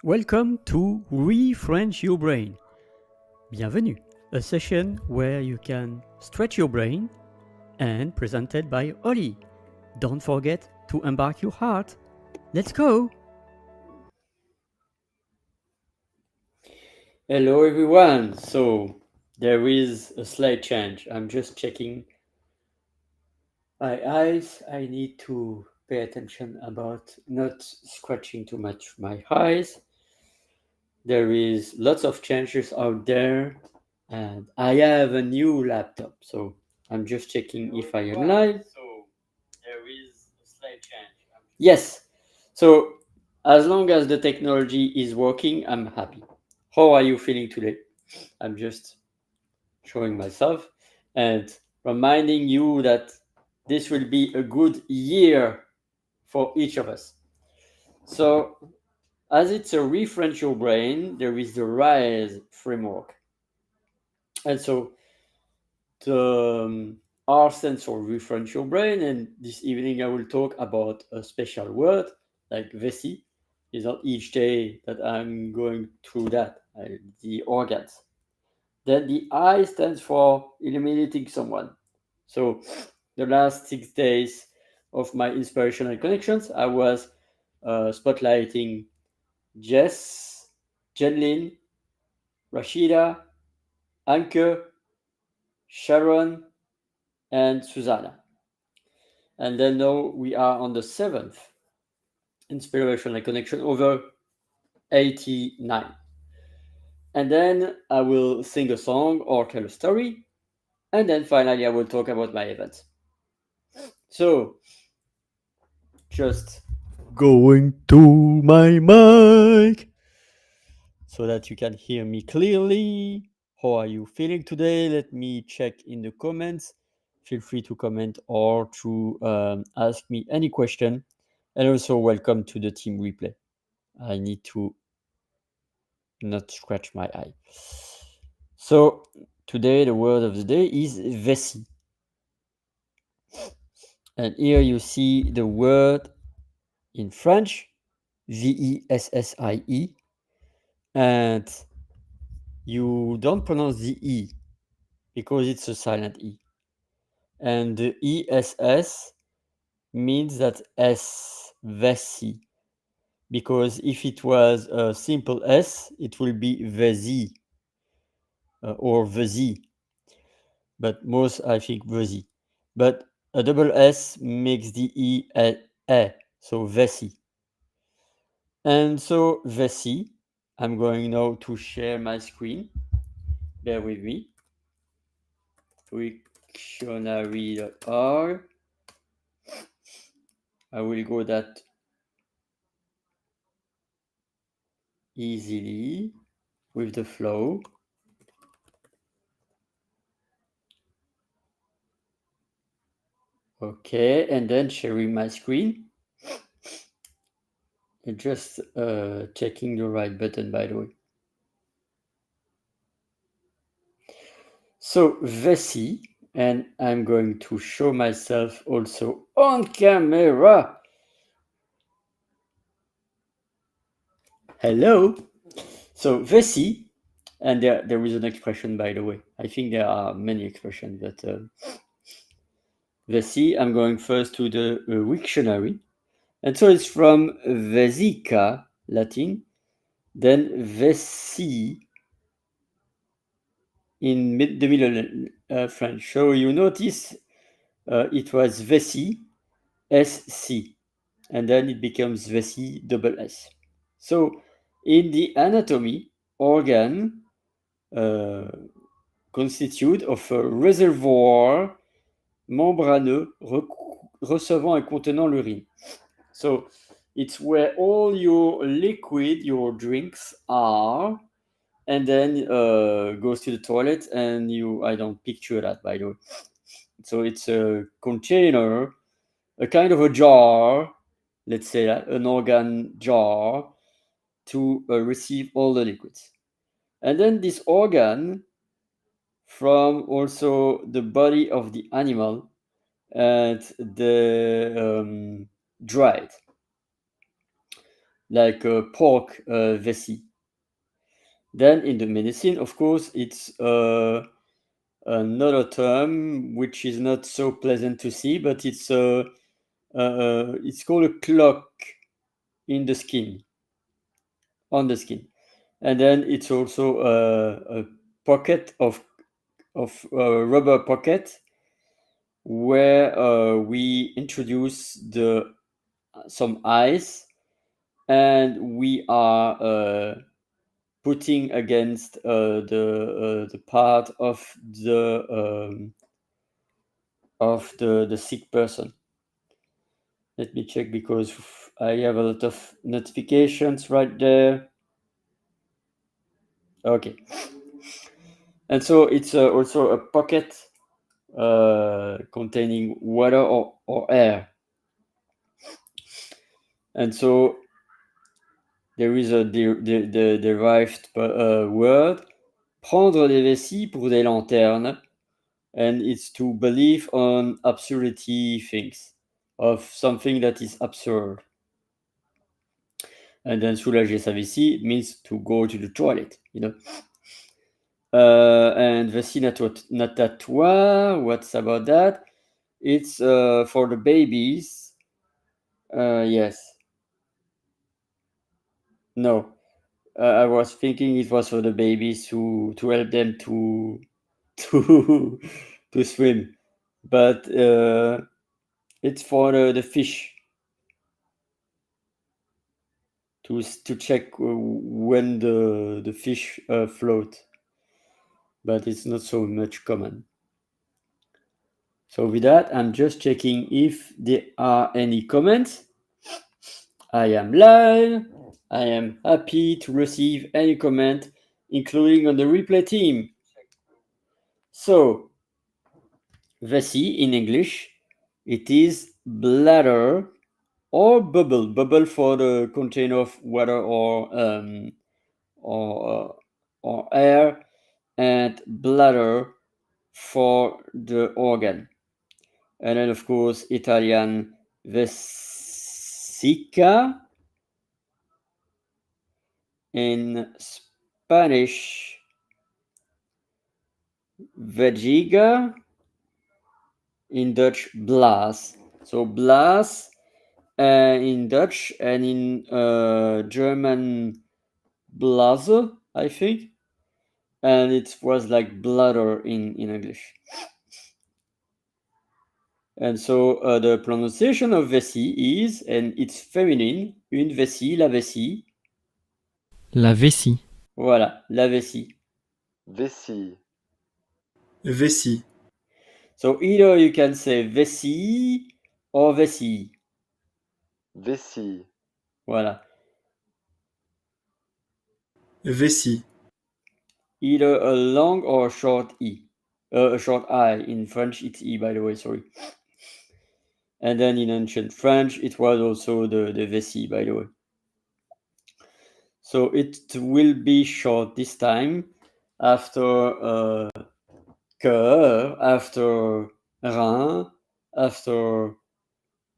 Welcome to ReFrench Your Brain. Bienvenue, a session where you can stretch your brain and presented by Oli. Don't forget to embark your heart. Let's go! Hello everyone. So there is a slight change. I'm just checking my eyes. I need to pay attention about not scratching too much my eyes. There is lots of changes out there and I have a new laptop. So I'm just checking if I am live. So there is a slight change. Yes. So as long as the technology is working, I'm happy. How are you feeling today? I'm just showing myself and reminding you that this will be a good year for each of us. So, as it's a ReFrench Your Brain, there is the RISE framework. And so, the R stands for ReFrench Your Brain, and this evening I will talk about a special word like vessie. It's not each day that I'm going through that, the organs. Then the I stands for illuminating someone. So the last 6 days of my inspirational connections, I was spotlighting Jess, Jenlyn, Rashida, Anke, Sharon, and Susanna. And then now we are on the seventh inspirational connection over 89. And then I will sing a song or tell a story. And then finally, I will talk about my events. So, just going to my mic so that you can hear me clearly. How are you feeling today? Let me check in the comments. Feel free to comment or to ask me any question. And also, welcome to the team replay. I need to not scratch my eye. So, today, the word of the day is vessie. And here you see the word in French, vessie. And you don't pronounce the E because it's a silent E. And the ESS means that S, vessie. Because if it was a simple S, it will be vessie or vessie. But most, I think, vessie. But a double S makes the E a so vessie. And so vessie, I'm going now to share my screen. Bear with me. Wiktionary.org. I will go that easily with the flow. Okay, and then sharing my screen. And just checking the right button, by the way. So, vessie, and I'm going to show myself also on camera. Hello. So, vessie, and there is an expression, by the way. I think there are many expressions, but vessie, I'm going first to the Wiktionary. And so it's from vesica, Latin, then vessie in the Middle French. So you notice it was vessie, SC, and then it becomes vessie, double S. So in the anatomy, organ constitute of a réservoir membraneux recevant et contenant l'urine. So it's where all your liquid, your drinks are, and then goes to the toilet. And I don't picture that, by the way. So it's a container, a kind of a jar, let's say that, an organ jar to receive all the liquids. And then this organ from also the body of the animal and the dried. like pork vessie. Then in the medicine, of course, it's another term which is not so pleasant to see, but it's called a clock in the skin, on the skin. And then it's also a pocket of rubber pocket where we introduce some ice, and we are putting against the part of the sick person. Let me check because I have a lot of notifications right there. Okay. And so it's also a pocket containing water or air. And so there is a derived word, prendre des vessies pour des lanternes, and it's to believe on absurdity things, of something that is absurd. And then soulager sa vessie means to go to the toilet, you know. And vessie natatoire, what's about that? It's for the babies. Yes. No. I was thinking it was for the babies to help them to to swim, but it's for the fish to check when the fish float, but it's not so much common. So with that, I'm just checking if there are any comments. I am live. I am happy to receive any comment, including on the replay team. So, vessie in English, it is bladder or bubble. Bubble for the container of water or air, and bladder for the organ. And then, of course, Italian vesica. In Spanish, vejiga. In Dutch, blaas. So blaas in Dutch, and in German, blase, I think. And it was like bladder in English. And so the pronunciation of vessie is, and it's feminine, une vessie, la vessie. La vessie. Voilà, la vessie. Vessie. Vessie. So either you can say vessie or vessie. Vessie. Voilà. Vessie. Either a long or a short E. A short I. In French, it's E, by the way, sorry. And then in ancient French, it was also the vessie, by the way. So it will be short this time. After cœur, after rein, after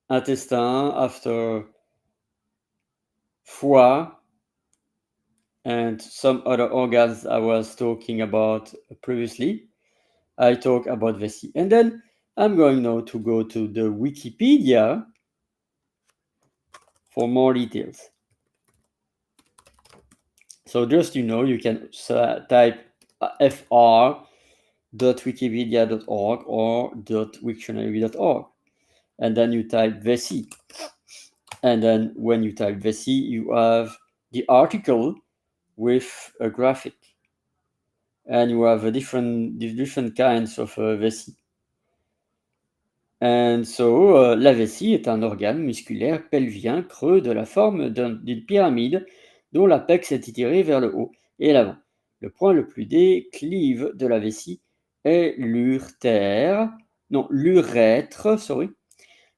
intestin, after foie, and some other organs I was talking about previously. I talk about vessie. And then I'm going now to go to the Wikipedia for more details. So just you can type fr.wikipedia.org or .wiktionary.org, and then you type vessie. And then when you type vessie, you have the article with a graphic, and you have different kinds of vessie. And so, la vessie est un organe musculaire pelvien creux de la forme d'une pyramide dont l'apex est étiré vers le haut et l'avant. Le point le plus déclive de la vessie est l'urètre,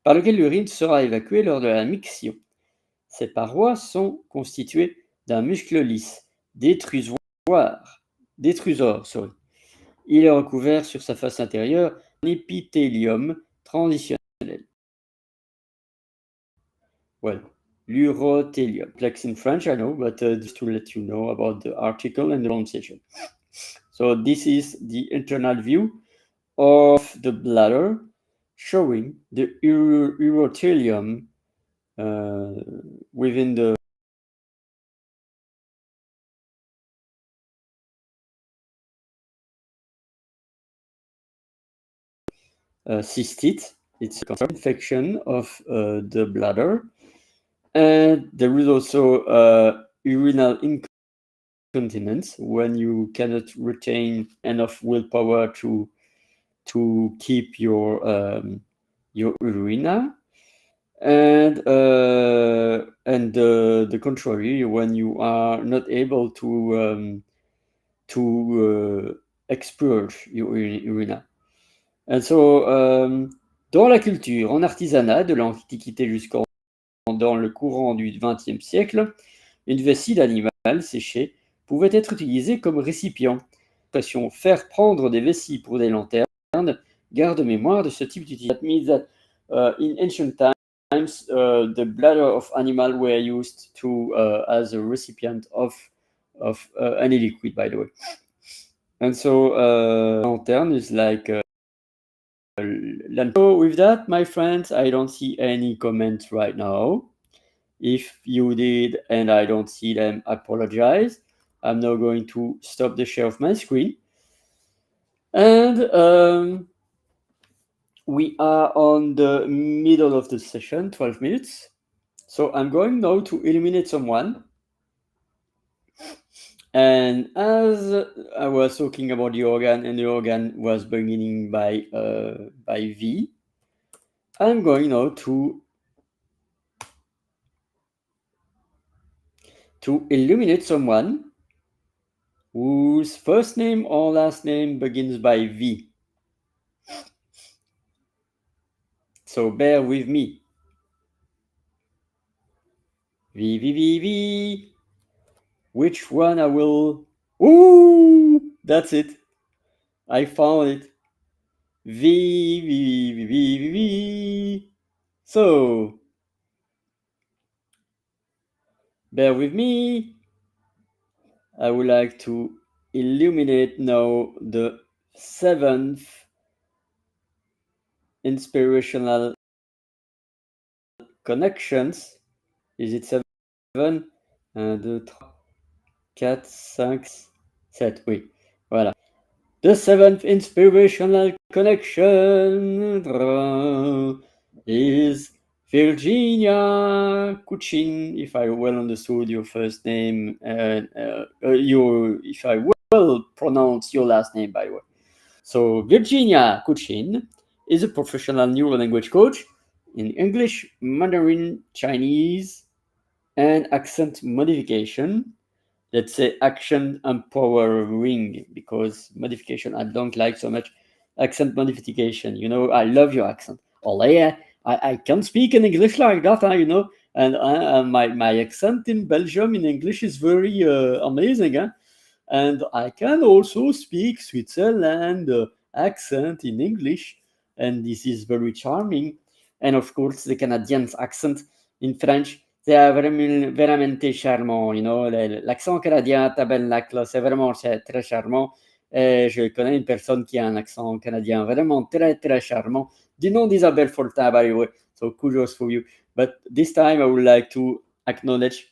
par lequel l'urine sera évacuée lors de la miction. Ces parois sont constituées d'un muscle lisse, détrusor. Il est recouvert sur sa face intérieure d'un épithélium transitionnel. Well, L'urotelium. Complex in French, I know, but just to let you know about the article and the pronunciation. So this is the internal view of the bladder, showing the urotelium within the cystite. It's a infection of the bladder. And there is also urinal incontinence when you cannot retain enough willpower to keep your urina. And the contrary, when you are not able to expurge your urina. And so, dans la culture, en artisanat, de l'Antiquité jusqu'en dans le courant du XXe siècle, une vessie d'animal séché pouvait être utilisée comme récipient. L'expression faire prendre des vessies pour des lanternes garde mémoire de ce type d'utilisation. That means that in ancient times, the bladder of animal were used to as a recipient of any liquid, by the way. And so, lantern is like. So with that, my friends, I don't see any comments right now. If you did and I don't see them, I apologize. I'm now going to stop the share of my screen. And we are on the middle of the session, 12 minutes. So I'm going now to eliminate someone. And as I was talking about the organ, and the organ was beginning by V, I'm going now to eliminate someone whose first name or last name begins by V. So bear with me. V. Which one I will... Ooh! That's it. I found it. V. So, bear with me. I would like to illuminate now the 7th inspirational connections. Is it 7? 1, 2, 3, 4, 5, 7. Oui, voilà. The 7th inspirational connection is Virginia Kuchin, if I well understood your first name, and if I well pronounce your last name, by the way. So Virginia Kuchin is a professional neural language coach in English, Mandarin, Chinese, and accent modification. Let's say action empowering, because modification I don't like so much. Accent modification, you know, I love your accent. Oh yeah, I can speak in English like that, you know, and my accent in Belgium in English is very amazing, huh? And I can also speak Switzerland accent in English, and this is very charming. And of course, the Canadian's accent in French, c'est veramente charmant, you know, l'accent canadien tabernacle, là, c'est vraiment très charmant. Je connais une personne qui a un accent canadien vraiment très, très charmant, du nom d'Isabelle Fortin, by the way, so kudos for you. But this time I would like to acknowledge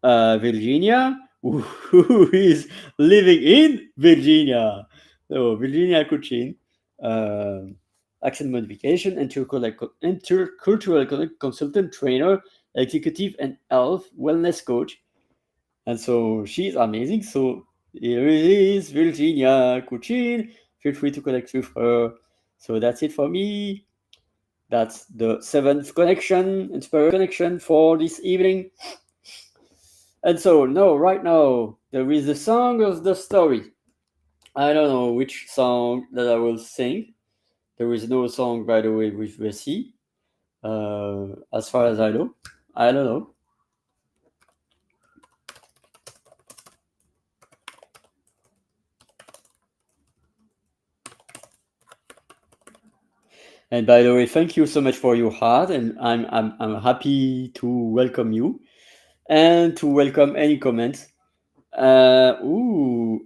Virginia, who is living in Virginia. So Virginia Kuchin, accent modification, intercultural consultant, trainer, executive, and health wellness coach. And so she's amazing. So here is Virginia Kuchin. Feel free to connect with her. So that's it for me. That's the 7th connection for this evening. And so, no, right now, there is a song of the story. I don't know which song that I will sing. There is no song, by the way, with vessie. As far as I know. I don't know. And by the way, thank you so much for your heart, and I'm happy to welcome you and to welcome any comments. Ooh,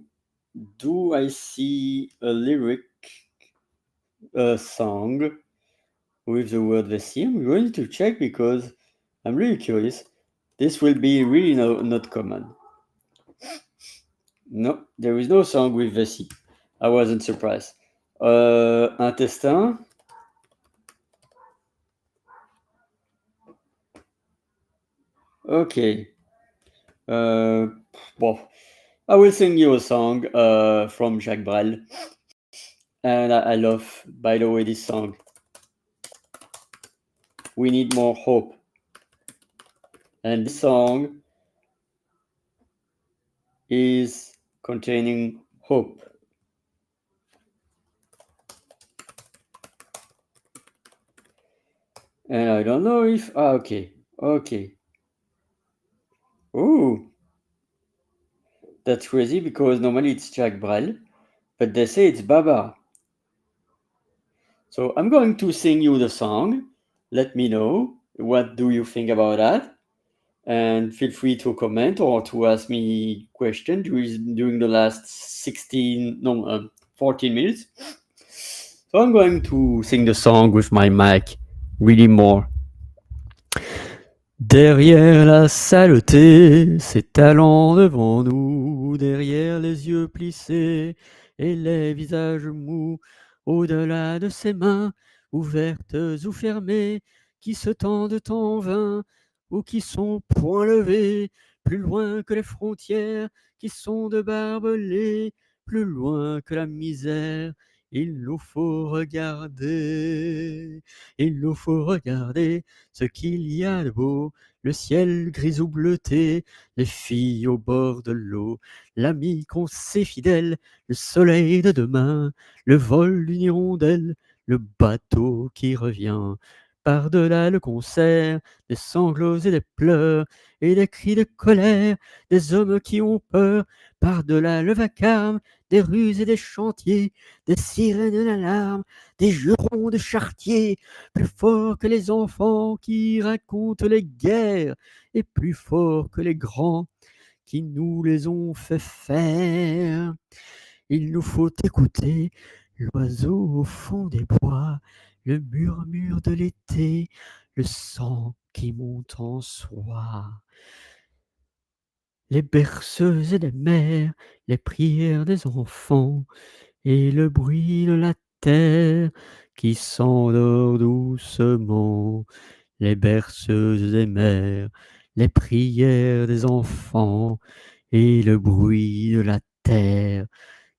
do I see a lyric, a song with the word vessie? I'm going to check because I'm really curious. This will be really not common. No, there is no song with vessie. I wasn't surprised. Intestin. Okay. Bon, I will sing you a song from Jacques Brel. And I love, by the way, this song. We need more hope. And this song is containing hope. And I don't know if... okay. Ooh. That's crazy because normally it's Jacques Brel, but they say it's Baba. So I'm going to sing you the song. Let me know what do you think about that. And feel free to comment or to ask me questions during the last 14 minutes. So I'm going to sing the song with my mic really more. Derrière la saleté, s'étalant devant nous, derrière les yeux plissés et les visages mous, au-delà de ses mains, ouvertes ou fermées, qui se tendent en vain, ou qui sont point levées, plus loin que les frontières, qui sont de barbelés, plus loin que la misère, il nous faut regarder, ce qu'il y a de beau, le ciel gris ou bleuté, les filles au bord de l'eau, l'ami qu'on sait fidèle, le soleil de demain, le vol d'une hirondelle, le bateau qui revient. Par-delà le concert, des sanglots et des pleurs, et des cris de colère, des hommes qui ont peur, par-delà le vacarme, des rues et des chantiers, des sirènes d'alarme, des jurons de chartiers, plus fort que les enfants qui racontent les guerres, et plus fort que les grands qui nous les ont fait faire. Il nous faut écouter l'oiseau au fond des bois, le murmure de l'été, le sang qui monte en soi. Les berceuses des mères, les prières des enfants, et le bruit de la terre qui s'endort doucement. Les berceuses des mères, les prières des enfants, et le bruit de la terre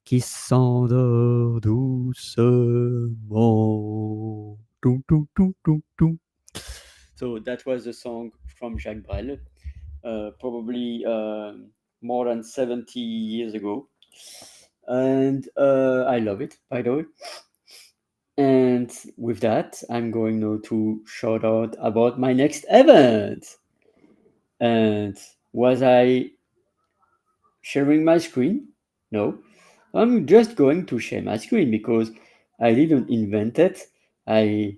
qui s'endort doucement. Toum, toum, toum, toum, toum. So that was the song from Jacques Brel, probably more than 70 years ago. And I love it, by the way. And with that, I'm going now to shout out about my next event. And was I sharing my screen? No. I'm just going to share my screen because I didn't invent it. I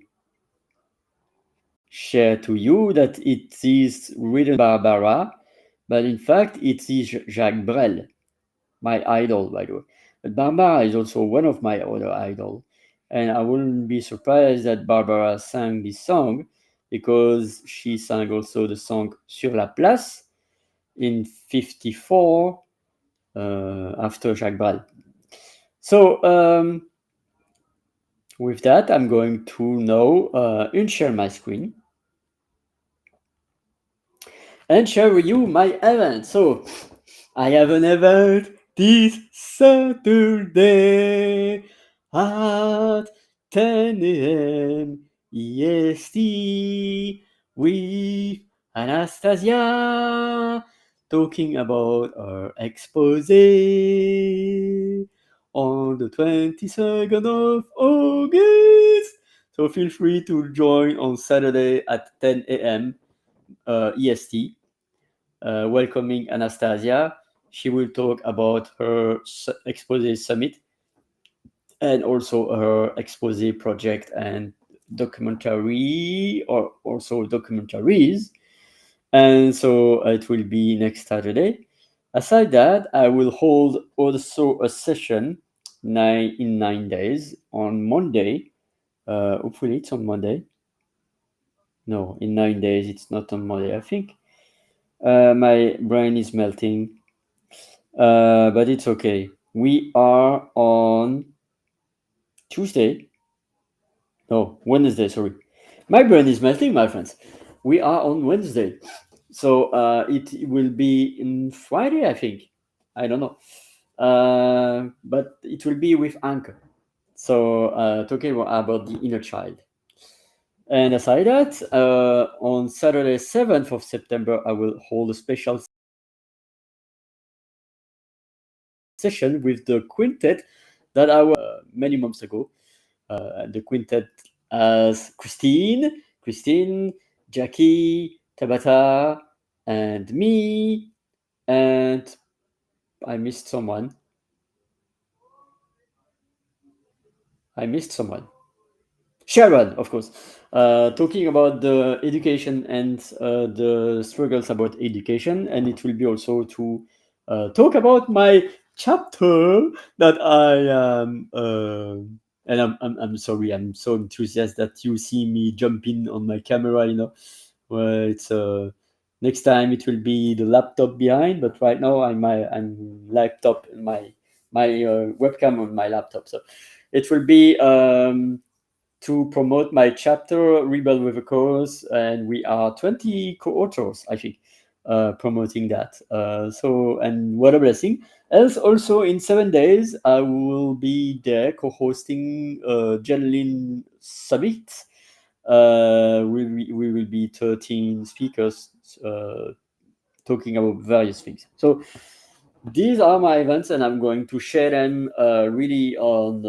share to you that it is written by Barbara, but in fact it is Jacques Brel, my idol, by the way. But Barbara is also one of my other idols. And I wouldn't be surprised that Barbara sang this song because she sang also the song Sur la Place in 54 after Jacques Brel. So with that, I'm going to now unshare my screen and share with you my event. So I have an event this Saturday at 10 a.m. EST with Anastasia talking about our expose on the 22nd of August. So feel free to join on Saturday at 10 a.m. EST. Welcoming Anastasia. She will talk about her expose summit and also her expose project and documentary or also documentaries. And so it will be next Saturday. Aside that, I will hold also a session in 9 days on Monday. Hopefully it's on Monday. No, in 9 days it's not on Monday, I think. My brain is melting, but it's okay. We are on Tuesday. No, Wednesday, sorry. My brain is melting, my friends. We are on Wednesday. So it will be in Friday, I think. I don't know. But it will be with Anchor. So talking about the inner child. And aside that, on Saturday, 7th of September, I will hold a special session with the quintet that I was many months ago. The quintet as Christine, Jackie, Tabata, and me, and I missed someone. Sharon, of course, talking about the education and the struggles about education, and it will be also to talk about my chapter that I am. And I'm sorry, I'm so enthusiastic that you see me jumping on my camera. Well, it's next time it will be the laptop behind, but right now I'm laptop in my webcam on my laptop, so it will be. To promote my chapter, Rebel with a Cause, and we are 20 co-authors, I think, promoting that. And what a blessing. Else, also in 7 days, I will be there co-hosting Janlin Summit. We will be 13 speakers talking about various things. So these are my events, and I'm going to share them really on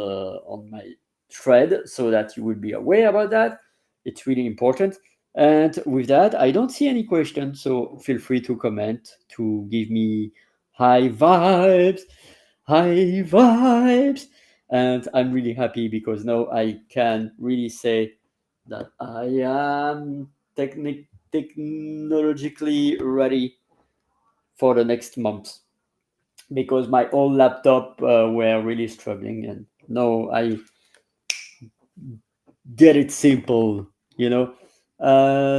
my thread so that you will be aware about that. It's really important. And with that, I don't see any questions, so feel free to comment, to give me high vibes. And I'm really happy because now I can really say that I am technologically ready for the next month, because my old laptop were really struggling, and now I get it simple, you know.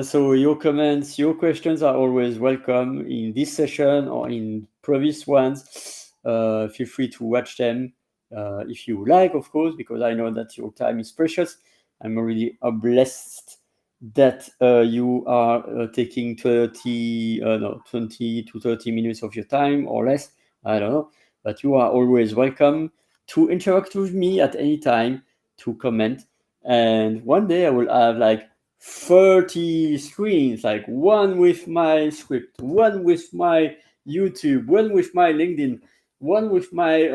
So your comments, your questions are always welcome in this session or in previous ones. Feel free to watch them if you like, of course, because I know that your time is precious. I'm really blessed that you are taking 20 to 30 minutes of your time or less. I don't know, but you are always welcome to interact with me at any time, to comment. And one day I will have like 30 screens, like one with my script, one with my YouTube, one with my LinkedIn, one with my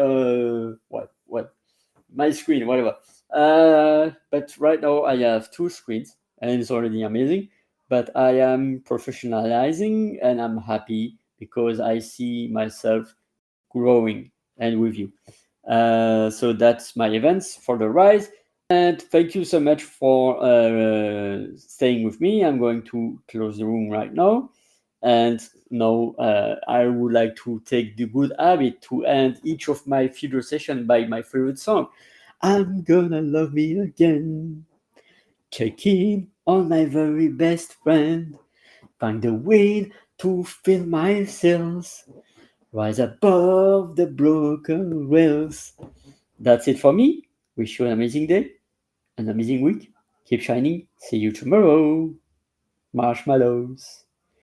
my screen, whatever. But right now I have 2 screens, and it's already amazing. But I am professionalizing, and I'm happy because I see myself growing and with you. So that's my events for the Rise. And thank you so much for staying with me. I'm going to close the room right now. And now I would like to take the good habit to end each of my future sessions by my favorite song. I'm gonna love me again. Check in on my very best friend. Find a way to fill my sails. Rise above the broken rails. That's it for me. Wish you an amazing day, an amazing week. Keep shining. See you tomorrow. Marshmallows.